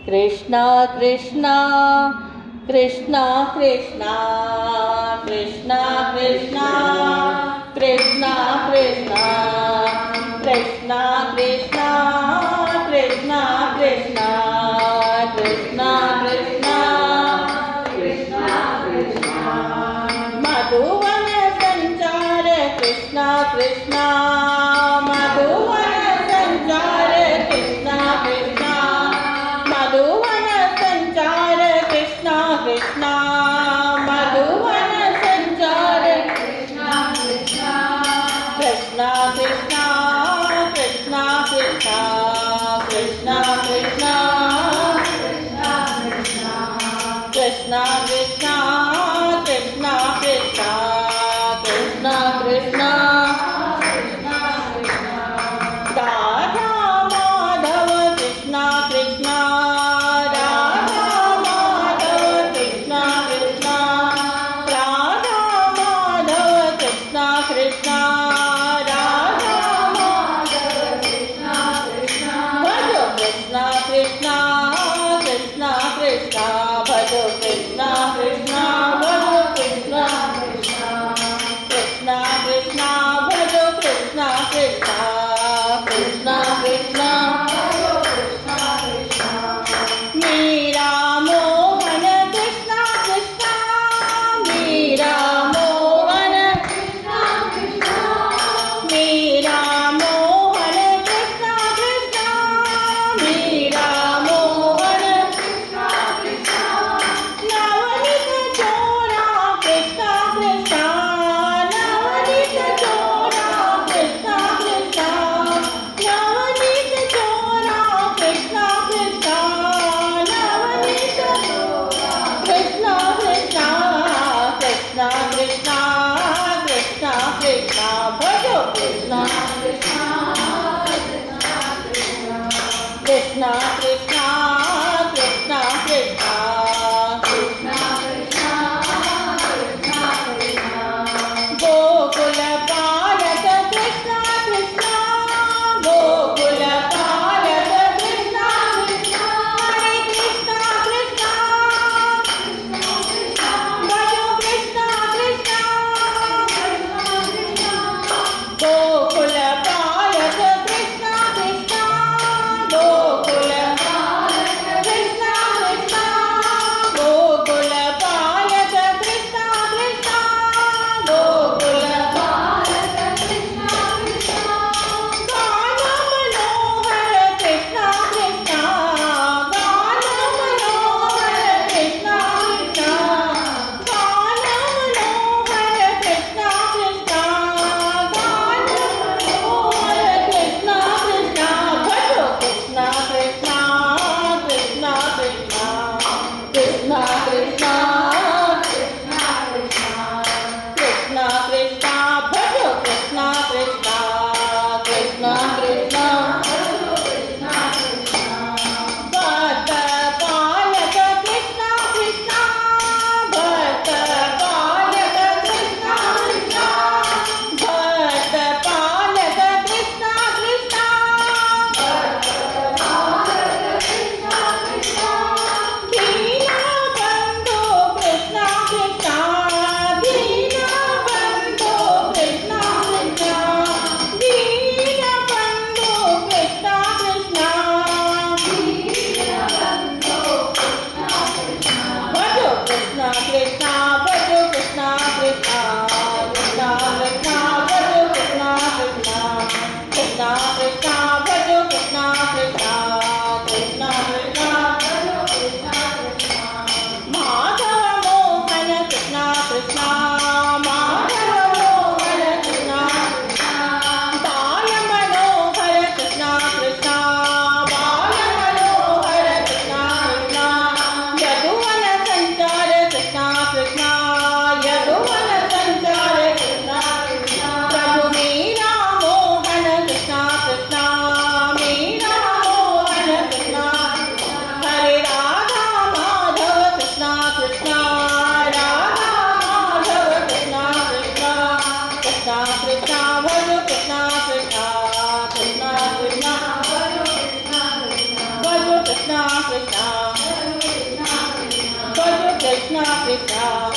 कृष्णा कृष्णा कृष्णा कृष्णा कृष्णा कृष्णा कृष्णा कृष्णा कृष्णा कृष्णा कृष्णा कृष्णा कृष्णा कृष्णा कृष्णा कृष्णा मधुवन संचार कृष्णा कृष्णा मधुवन संचार कृष्णा कृष्णा मधुवन संचार कृष्णा कृष्णा मधुवन संचार कृष्णा कृष्णा कृष्णा कृष्णा कृष्णा कृष्णा कृष्णा कृष्णा कृष्णा कृष्णा कृष्णा कृष्णा कृष्णा कृष्णा कृष्णा कृष्णा कृष्णा राधा माधव कृष्णा कृष्णा राधा माधव कृष्णा कृष्णा राधा माधव कृष्णा कृष्णा राधा माधव कृष्णा कृष्णा भजो कृष्णा कृष्णा कृष्णा कृष्णा भजो कृष्णा कृष्णा भजो कृष्णा कृष्णा कृष्णा कृष्णा भजो कृष्णा कृष्णा कृष्णा कृष्णा भजो Krishna Krishna Meera Mohan Krishna Krishna Meera Mohan Krishna Krishna Meera Mohan Krishna Krishna Meera Mohan Krishna, Krishna, Krishna,